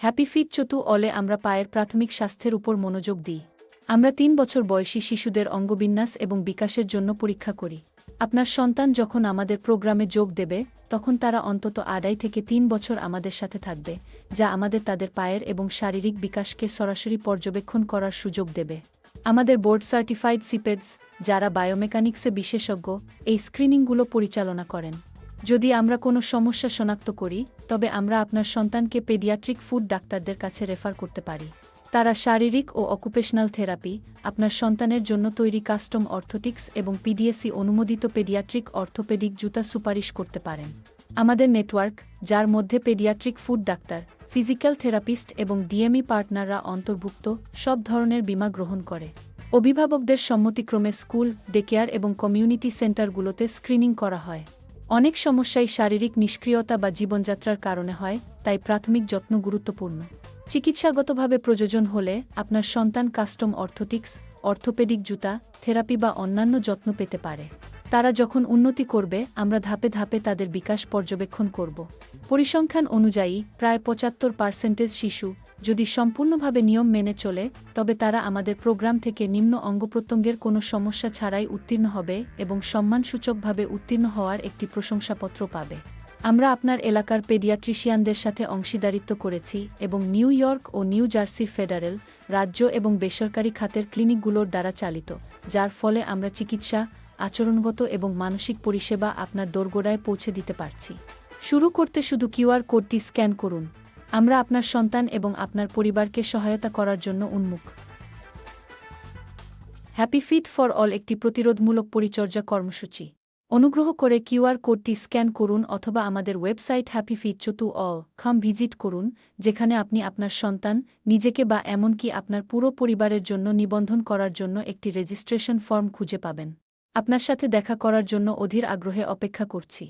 Happy fit চতু অলে আমরা পায়ের প্রাথমিক স্বাস্থ্যের উপর মনোযোগ দিই। আমরা ৩ বছর বয়সী শিশুদের অঙ্গবিন্যাস এবং বিকাশের জন্য পরীক্ষা করি। আপনার সন্তান যখন আমাদের প্রোগ্রামে যোগ দেবে, তখন তারা অন্তত ২.৫ থেকে ৩ বছর আমাদের সাথে থাকবে, যা আমাদের তাদের পায়ের এবং শারীরিক বিকাশকে সরাসরি পর্যবেক্ষণ করার সুযোগ দেবে। আমাদের বোর্ড সার্টিফাইড সিপেডস, যারা বায়োমেকানিক্সে বিশেষজ্ঞ, এই স্ক্রিনিংগুলো পরিচালনা করেন। যদি আমরা কোনো সমস্যা শনাক্ত করি, তবে আমরা আপনার সন্তানকে পেডিয়াট্রিক ফুড ডাক্তারদের কাছে রেফার করতে পারি। তারা শারীরিক ও অকুপেশনাল থেরাপি, আপনার সন্তানের জন্য তৈরি কাস্টম অর্থোটিক্স এবং পিডিএসি অনুমোদিত পেডিয়াট্রিক অর্থোপেডিক জুতা সুপারিশ করতে পারেন। আমাদের নেটওয়ার্ক, যার মধ্যে paediatric food doctor, physical therapist এবং ডিএমই পার্টনাররা অন্তর্ভুক্ত, সব ধরনের বীমা গ্রহণ করে। অভিভাবকদের সম্মতিক্রমে স্কুল, ডেকেয়ার এবং কমিউনিটি সেন্টারগুলোতে স্ক্রিনিং করা হয়। অনেক সমস্যাই শারীরিক নিষ্ক্রিয়তা বা জীবনযাত্রার কারণে হয়, তাই প্রাথমিক যত্ন গুরুত্বপূর্ণ। চিকিৎসাগতভাবে প্রয়োজন হলে আপনার সন্তান কাস্টম অর্থোটিক্স, অর্থোপেডিক জুতা, থেরাপি বা অন্যান্য যত্ন পেতে পারে। তারা যখন উন্নতি করবে, আমরা ধাপে ধাপে তাদের বিকাশ পর্যবেক্ষণ করব। পরিসংখ্যান অনুযায়ী প্রায় ৭৫% শিশু, যদি সম্পূর্ণভাবে নিয়ম মেনে চলে, তবে তারা আমাদের প্রোগ্রাম থেকে নিম্ন অঙ্গপ্রত্যঙ্গের কোনো সমস্যা ছাড়াই উত্তীর্ণ হবে এবং সম্মানসূচকভাবে উত্তীর্ণ হওয়ার একটি প্রশংসাপত্র পাবে। আমরা আপনার এলাকার পেডিয়াট্রিশিয়ানদের সাথে অংশীদারিত্ব করেছি এবং নিউ ইয়র্ক ও নিউ জার্সির ফেডারেল, রাজ্য এবং বেসরকারি খাতের ক্লিনিকগুলোর দ্বারা চালিত, যার ফলে আমরা চিকিৎসা, আচরণগত এবং মানসিক পরিষেবা আপনার দোরগোড়ায় পৌঁছে দিতে পারছি। শুরু করতে শুধু কিউআর কোডটি স্ক্যান করুন। আমরা আপনার সন্তান এবং আপনার পরিবারকে সহায়তা করার জন্য উন্মুখ। হ্যাপি ফিট ফর অল একটি প্রতিরোধমূলক পরিচর্যা কর্মসূচি। অনুগ্রহ করে কিউআর কোডটি স্ক্যান করুন অথবা আমাদের ওয়েবসাইট happyfitchotuall.com ভিজিট করুন, যেখানে আপনি আপনার সন্তান, নিজেকে বা এমনকি আপনার পুরো পরিবারের জন্য নিবন্ধন করার জন্য একটি রেজিস্ট্রেশন ফর্ম খুঁজে পাবেন। আপনার সাথে দেখা করার জন্য অধীর আগ্রহে অপেক্ষা করছি।